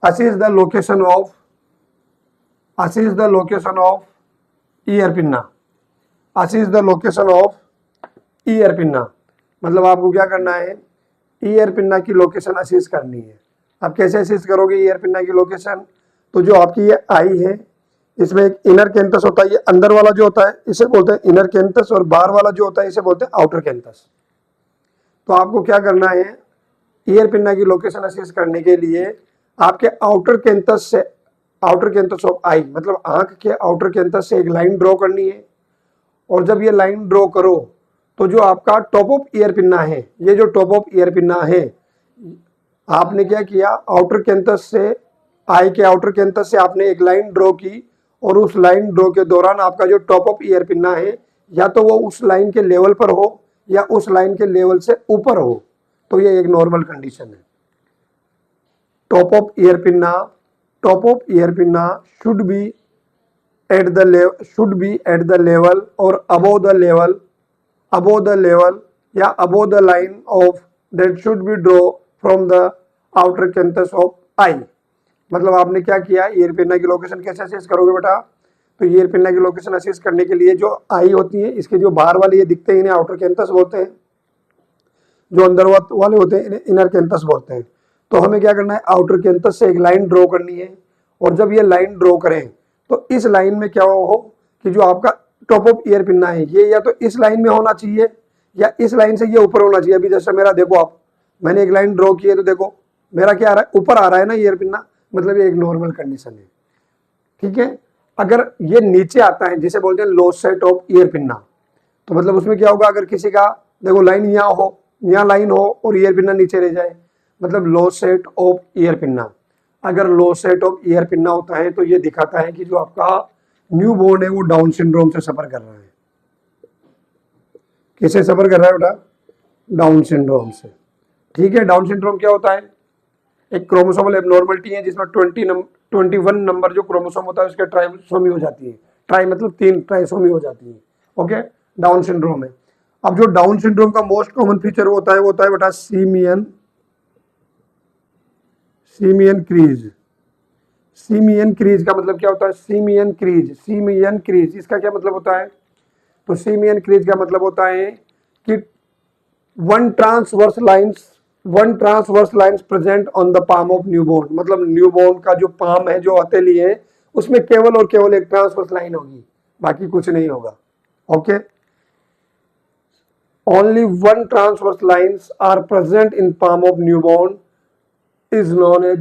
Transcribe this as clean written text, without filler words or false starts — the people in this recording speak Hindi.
This is the location of ear pinna. This is the location of ear pinna. मतलब आपको क्या करना है, ईयर पिन्ना की लोकेशन असेस करनी है। आप कैसे असेस करोगे ईयर पिन्ना की लोकेशन? तो जो आपकी ये आई है, इसमें एक इनर कैंथस होता है, ये अंदर वाला जो होता है इसे बोलते हैं इनर कैंथस, और बाहर वाला जो होता है इसे बोलते हैं आउटर कैंथस। तो आपको क्या करना है, ईयर पिन्ना की लोकेशन असेस करने के लिए आपके आउटर कैंथस ऑफ आई, मतलब आंख के आउटर कैंथस से एक लाइन ड्रॉ करनी है। और जब ये लाइन ड्रॉ करो तो जो आपका टॉप ऑफ ईयर पिन्ना है, ये जो टॉप ऑफ ईयर पिन्ना है, आपने क्या किया, आउटर कैंथस से, आई के आउटर कैंथस से आपने एक लाइन ड्रॉ की, और उस लाइन ड्रॉ के दौरान आपका जो टॉप ऑफ ईयर पिन्ना है, या तो वो उस लाइन के लेवल पर हो या उस लाइन के लेवल से ऊपर हो, तो ये एक नॉर्मल कंडीशन है। Top of ear pinna should be at the level और अबोव द लेवल या above the line of that should be draw from the outer canthus of eye. मतलब आपने क्या किया, ईयर पिन्ना की लोकेशन कैसे असेस करोगे बेटा? तो ईयर पिन्ना की लोकेशन असेस करने के लिए जो आई होती है, इसके जो बाहर वाले ये दिखते हैं इन्हें आउटर कैंथस बोलते हैं, जो अंदर वाले होते हैं इन्हें इनर कैंथस बोलते हैं। तो हमें क्या करना है, आउटर कैंथस से एक लाइन ड्रॉ करनी है, और जब ये लाइन ड्रॉ करें तो इस लाइन में क्या हो कि जो आपका टॉप ऑफ ईयर पिन्ना है, ये या तो इस लाइन में होना चाहिए या इस लाइन से ये ऊपर होना चाहिए। अभी जैसे मेरा देखो आप, मैंने एक लाइन ड्रॉ की है, तो देखो मेरा क्या आ रहा है, ऊपर आ रहा है ना ईयर पिन्ना, मतलब ये एक नॉर्मल कंडीशन है। ठीक है, अगर ये नीचे आता है, जिसे बोलते हैं लो सेट ऑफ ईयर पिन्ना, तो मतलब उसमें क्या होगा, अगर किसी का देखो लाइन यहाँ हो, यहाँ लाइन हो और ईयर पिन्ना नीचे रह जाए, मतलब low set of ear pinna. अगर low set of ear pinna होता है तो ये दिखाता है कि जो आपका न्यू बोर्न है वो डाउन सिंड्रोम से सफर कर रहा है। किससे सफर कर रहा है बेटा? डाउन सिंड्रोम से। ठीक है, डाउन सिंड्रोम क्या होता है? एक क्रोमोसोमल एबनॉर्मलिटी है जिसमें 21 नंबर जो क्रोमोसोम होता है उसके ट्राइसोमी हो जाती है। ट्राई मतलब 3 ट्राइसोमी हो जाती है। ओके, डाउन सिंड्रोम है। अब जो डाउन सिंड्रोम का मोस्ट कॉमन फीचर होता है, वो होता है बेटा सीमियन क्रीज का मतलब क्या होता है? सीमियन क्रीज इसका क्या मतलब होता है? तो सीमियन क्रीज का मतलब होता है कि one transverse lines present on the palm of newborn. मतलब न्यूबॉर्न का जो पाम है, जो हथेली है, उसमें केवल और केवल एक ट्रांसवर्स लाइन होगी, बाकी कुछ नहीं होगा। Okay, only one transverse lines are present in palm of newborn is known as